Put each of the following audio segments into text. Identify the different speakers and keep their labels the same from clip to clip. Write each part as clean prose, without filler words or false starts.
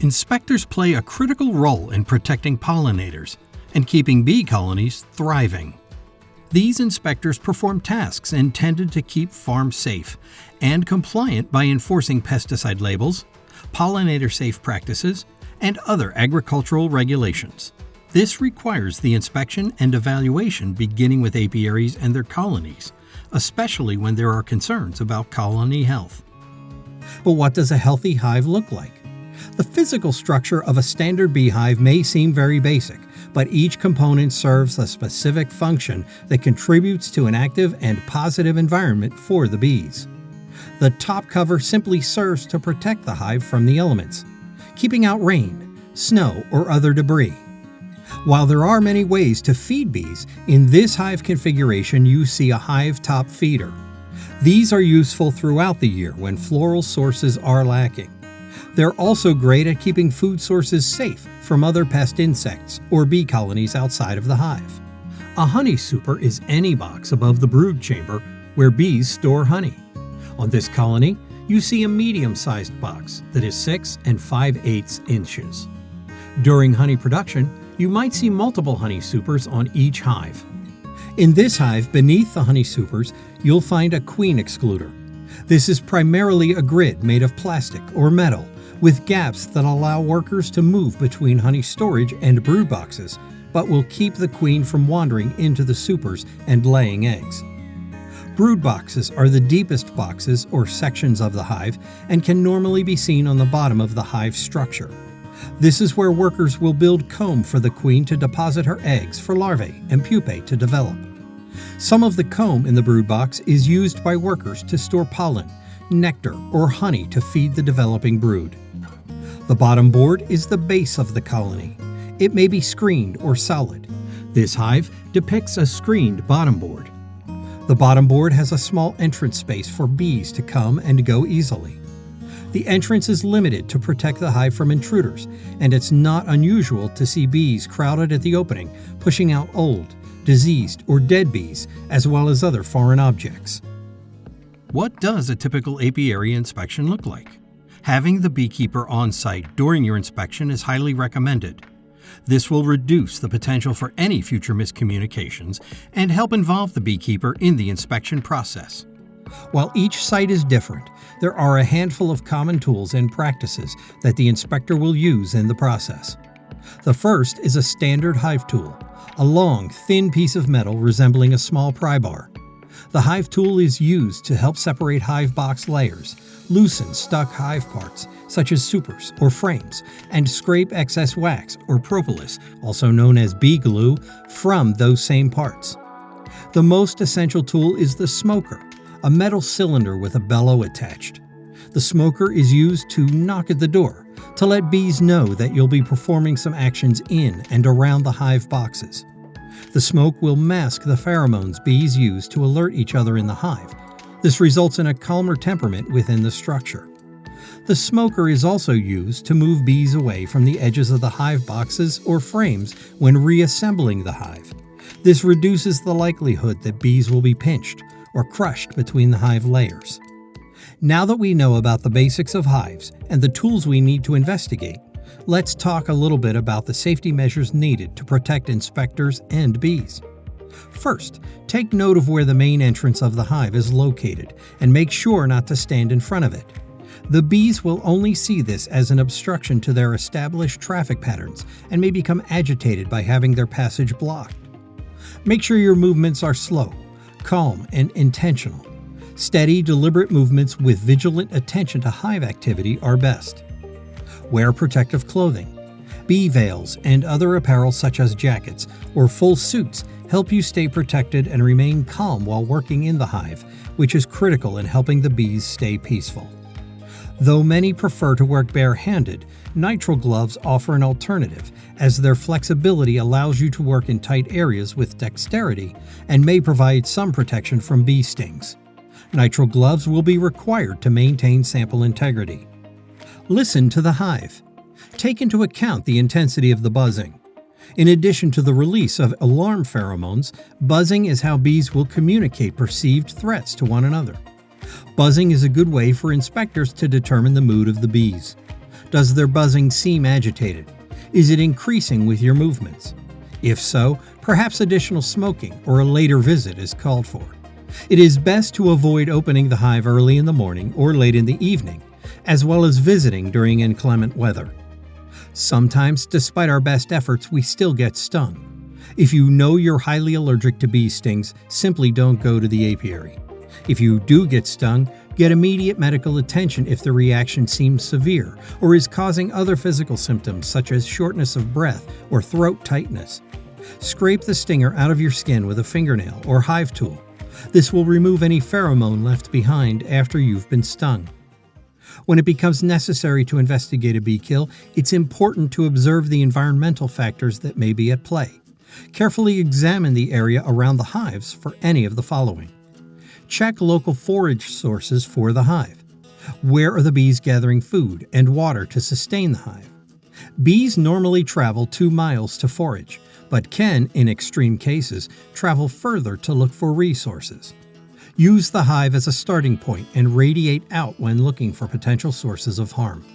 Speaker 1: Inspectors play a critical role in protecting pollinators and keeping bee colonies thriving. These inspectors perform tasks intended to keep farms safe and compliant by enforcing pesticide labels, pollinator-safe practices, and other agricultural regulations. This requires the inspection and evaluation beginning with apiaries and their colonies, especially when there are concerns about colony health.
Speaker 2: But what does a healthy hive look like? The physical structure of a standard beehive may seem very basic, but each component serves a specific function that contributes to an active and positive environment for the bees. The top cover simply serves to protect the hive from the elements, keeping out rain, snow, or other debris. While there are many ways to feed bees, in this hive configuration you see a hive top feeder. These are useful throughout the year when floral sources are lacking. They're also great at keeping food sources safe from other pest insects or bee colonies outside of the hive. A honey super is any box above the brood chamber where bees store honey. On this colony, you see a medium-sized box that is 6 5/8 inches. During honey production, you might see multiple honey supers on each hive. In this hive, beneath the honey supers, you'll find a queen excluder. This is primarily a grid made of plastic or metal, with gaps that allow workers to move between honey storage and brood boxes, but will keep the queen from wandering into the supers and laying eggs. Brood boxes are the deepest boxes or sections of the hive and can normally be seen on the bottom of the hive structure. This is where workers will build comb for the queen to deposit her eggs for larvae and pupae to develop. Some of the comb in the brood box is used by workers to store pollen, nectar, or honey to feed the developing brood. The bottom board is the base of the colony. It may be screened or solid. This hive depicts a screened bottom board. The bottom board has a small entrance space for bees to come and go easily. The entrance is limited to protect the hive from intruders, and it's not unusual to see bees crowded at the opening, pushing out old, diseased, or dead bees, as well as other foreign objects.
Speaker 1: What does a typical apiary inspection look like? Having the beekeeper on site during your inspection is highly recommended. This will reduce the potential for any future miscommunications and help involve the beekeeper in the inspection process.
Speaker 2: While each site is different, there are a handful of common tools and practices that the inspector will use in the process. The first is a standard hive tool, a long, thin piece of metal resembling a small pry bar. The hive tool is used to help separate hive box layers, loosen stuck hive parts, such as supers or frames, and scrape excess wax or propolis, also known as bee glue, from those same parts. The most essential tool is the smoker, a metal cylinder with a bellow attached. The smoker is used to knock at the door, to let bees know that you'll be performing some actions in and around the hive boxes. The smoke will mask the pheromones bees use to alert each other in the hive. This results in a calmer temperament within the structure. The smoker is also used to move bees away from the edges of the hive boxes or frames when reassembling the hive. This reduces the likelihood that bees will be pinched or crushed between the hive layers. Now that we know about the basics of hives and the tools we need to investigate, let's talk a little bit about the safety measures needed to protect inspectors and bees. First, take note of where the main entrance of the hive is located and make sure not to stand in front of it. The bees will only see this as an obstruction to their established traffic patterns and may become agitated by having their passage blocked. Make sure your movements are slow, calm, and intentional. Steady, deliberate movements with vigilant attention to hive activity are best. Wear protective clothing. Bee veils and other apparel such as jackets or full suits help you stay protected and remain calm while working in the hive, which is critical in helping the bees stay peaceful. Though many prefer to work barehanded, nitrile gloves offer an alternative, as their flexibility allows you to work in tight areas with dexterity and may provide some protection from bee stings. Nitrile gloves will be required to maintain sample integrity. Listen to the hive. Take into account the intensity of the buzzing. In addition to the release of alarm pheromones, buzzing is how bees will communicate perceived threats to one another. Buzzing is a good way for inspectors to determine the mood of the bees. Does their buzzing seem agitated? Is it increasing with your movements? If so, perhaps additional smoking or a later visit is called for. It is best to avoid opening the hive early in the morning or late in the evening, as well as visiting during inclement weather. Sometimes, despite our best efforts, we still get stung. If you know you're highly allergic to bee stings, simply don't go to the apiary. If you do get stung, get immediate medical attention if the reaction seems severe or is causing other physical symptoms such as shortness of breath or throat tightness. Scrape the stinger out of your skin with a fingernail or hive tool. This will remove any pheromone left behind after you've been stung. When it becomes necessary to investigate a bee kill, it's important to observe the environmental factors that may be at play. Carefully examine the area around the hives for any of the following. Check local forage sources for the hive. Where are the bees gathering food and water to sustain the hive? Bees normally travel 2 miles to forage, but can, in extreme cases, travel further to look for resources. Use the hive as a starting point and radiate out when looking for potential sources of harm.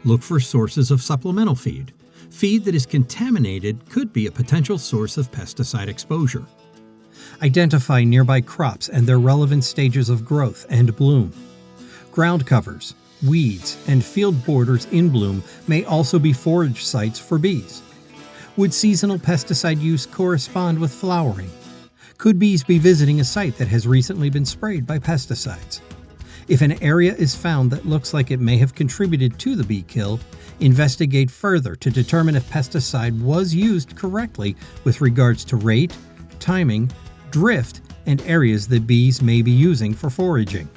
Speaker 1: Look for sources of supplemental feed. Feed that is contaminated could be a potential source of pesticide exposure.
Speaker 2: Identify nearby crops and their relevant stages of growth and bloom. Ground covers, weeds, and field borders in bloom may also be forage sites for bees. Would seasonal pesticide use correspond with flowering? Could bees be visiting a site that has recently been sprayed by pesticides? If an area is found that looks like it may have contributed to the bee kill, investigate further to determine if pesticide was used correctly with regards to rate, timing, drift, and areas that bees may be using for foraging.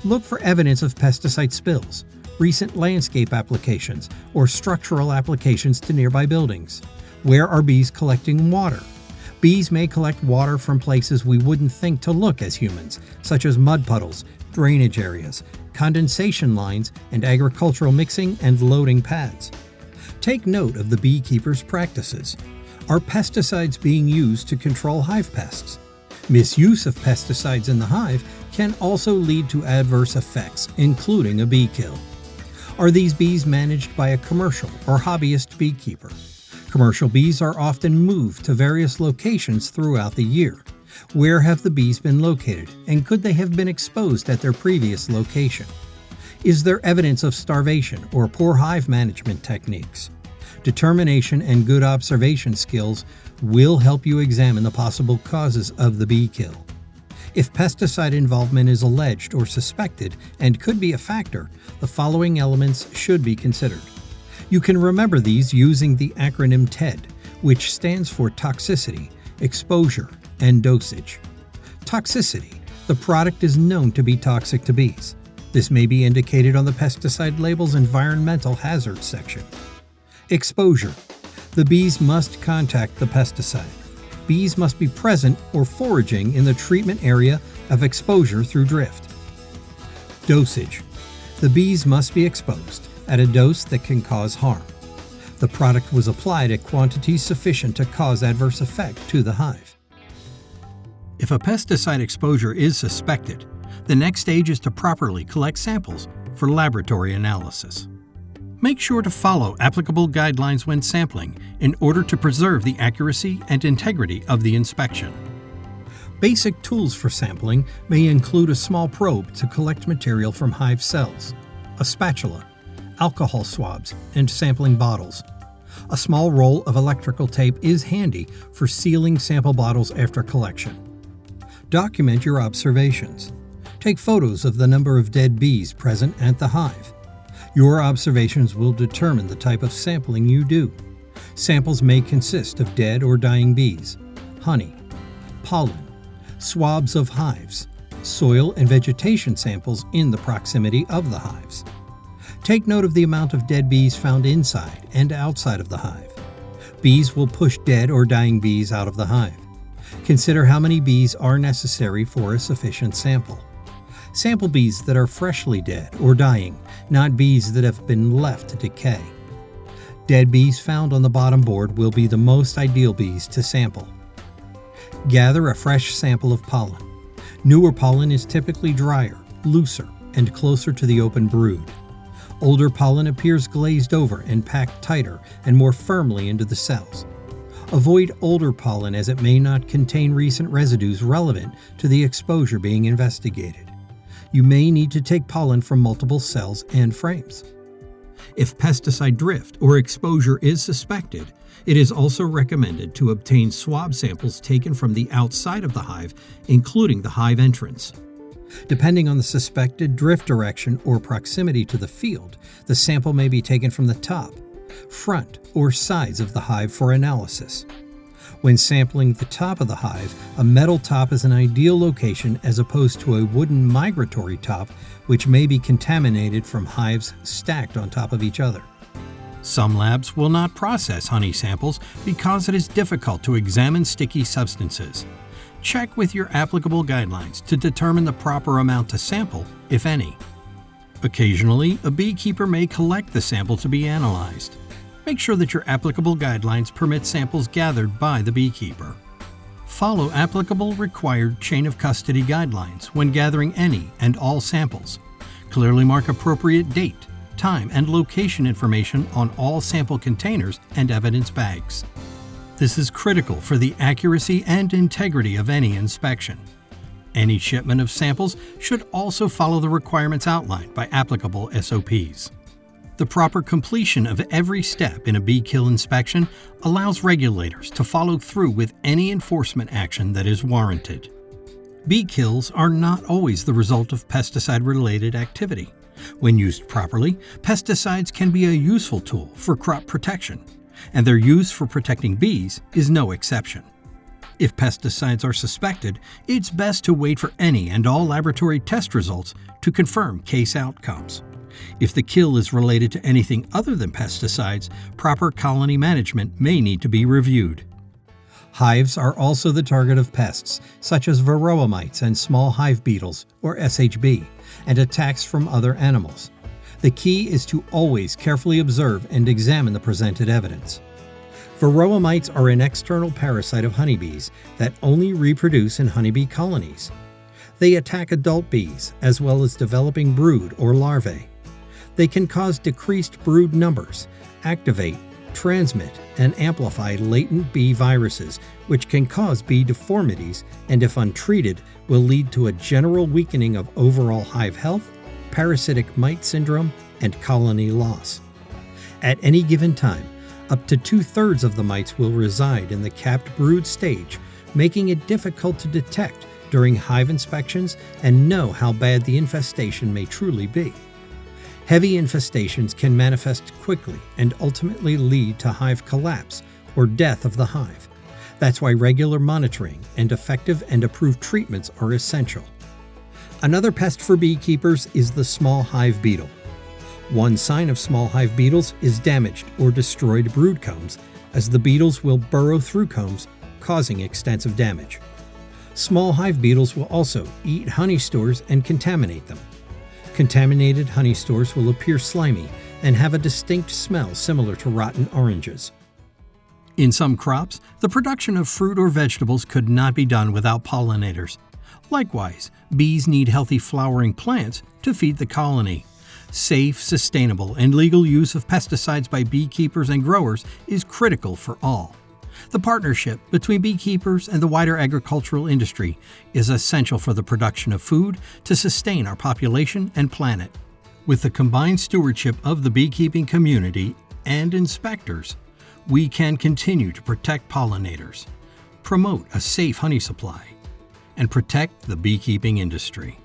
Speaker 2: Look for evidence of pesticide spills, recent landscape applications, or structural applications to nearby buildings. Where are bees collecting water? Bees may collect water from places we wouldn't think to look as humans, such as mud puddles, drainage areas, condensation lines, and agricultural mixing and loading pads. Take note of the beekeeper's practices. Are pesticides being used to control hive pests? Misuse of pesticides in the hive can also lead to adverse effects, including a bee kill. Are these bees managed by a commercial or hobbyist beekeeper? Commercial bees are often moved to various locations throughout the year. Where have the bees been located, and could they have been exposed at their previous location? Is there evidence of starvation or poor hive management techniques? Determination and good observation skills will help you examine the possible causes of the bee kill. If pesticide involvement is alleged or suspected and could be a factor, the following elements should be considered. You can remember these using the acronym TED, which stands for toxicity, exposure, and dosage. Toxicity. The product is known to be toxic to bees. This may be indicated on the pesticide label's environmental hazards section. Exposure. The bees must contact the pesticide. Bees must be present or foraging in the treatment area of exposure through drift. Dosage. The bees must be exposed at a dose that can cause harm. The product was applied at quantities sufficient to cause adverse effect to the hive.
Speaker 1: If a pesticide exposure is suspected, the next stage is to properly collect samples for laboratory analysis. Make sure to follow applicable guidelines when sampling in order to preserve the accuracy and integrity of the inspection.
Speaker 2: Basic tools for sampling may include a small probe to collect material from hive cells, a spatula, alcohol swabs, and sampling bottles. A small roll of electrical tape is handy for sealing sample bottles after collection. Document your observations. Take photos of the number of dead bees present at the hive. Your observations will determine the type of sampling you do. Samples may consist of dead or dying bees, honey, pollen, swabs of hives, soil and vegetation samples in the proximity of the hives. Take note of the amount of dead bees found inside and outside of the hive. Bees will push dead or dying bees out of the hive. Consider how many bees are necessary for a sufficient sample. Sample bees that are freshly dead or dying, not bees that have been left to decay. Dead bees found on the bottom board will be the most ideal bees to sample. Gather a fresh sample of pollen. Newer pollen is typically drier, looser, and closer to the open brood. Older pollen appears glazed over and packed tighter and more firmly into the cells. Avoid older pollen as it may not contain recent residues relevant to the exposure being investigated. You may need to take pollen from multiple cells and frames. If pesticide drift or exposure is suspected, it is also recommended to obtain swab samples taken from the outside of the hive, including the hive entrance. Depending on the suspected drift direction or proximity to the field, the sample may be taken from the top, front, or sides of the hive for analysis. When sampling the top of the hive, a metal top is an ideal location as opposed to a wooden migratory top, which may be contaminated from hives stacked on top of each other.
Speaker 1: Some labs will not process honey samples because it is difficult to examine sticky substances. Check with your applicable guidelines to determine the proper amount to sample, if any. Occasionally, a beekeeper may collect the sample to be analyzed. Make sure that your applicable guidelines permit samples gathered by the beekeeper. Follow applicable required chain of custody guidelines when gathering any and all samples. Clearly mark appropriate date, time, and location information on all sample containers and evidence bags. This is critical for the accuracy and integrity of any inspection. Any shipment of samples should also follow the requirements outlined by applicable SOPs. The proper completion of every step in a bee kill inspection allows regulators to follow through with any enforcement action that is warranted. Bee kills are not always the result of pesticide-related activity. When used properly, pesticides can be a useful tool for crop protection, and their use for protecting bees is no exception. If pesticides are suspected, it's best to wait for any and all laboratory test results to confirm case outcomes. If the kill is related to anything other than pesticides, proper colony management may need to be reviewed.
Speaker 2: Hives are also the target of pests, such as varroa mites and small hive beetles, or SHB, and attacks from other animals. The key is to always carefully observe and examine the presented evidence. Varroa mites are an external parasite of honeybees that only reproduce in honeybee colonies. They attack adult bees, as well as developing brood or larvae. They can cause decreased brood numbers, activate, transmit, and amplify latent bee viruses, which can cause bee deformities and, if untreated, will lead to a general weakening of overall hive health, parasitic mite syndrome, and colony loss. At any given time, up to 2/3 of the mites will reside in the capped brood stage, making it difficult to detect during hive inspections and know how bad the infestation may truly be. Heavy infestations can manifest quickly and ultimately lead to hive collapse or death of the hive. That's why regular monitoring and effective and approved treatments are essential. Another pest for beekeepers is the small hive beetle. One sign of small hive beetles is damaged or destroyed brood combs, as the beetles will burrow through combs, causing extensive damage. Small hive beetles will also eat honey stores and contaminate them. Contaminated honey stores will appear slimy and have a distinct smell similar to rotten oranges.
Speaker 1: In some crops, the production of fruit or vegetables could not be done without pollinators. Likewise, bees need healthy flowering plants to feed the colony. Safe, sustainable, and legal use of pesticides by beekeepers and growers is critical for all. The partnership between beekeepers and the wider agricultural industry is essential for the production of food to sustain our population and planet. With the combined stewardship of the beekeeping community and inspectors, we can continue to protect pollinators, promote a safe honey supply, and protect the beekeeping industry.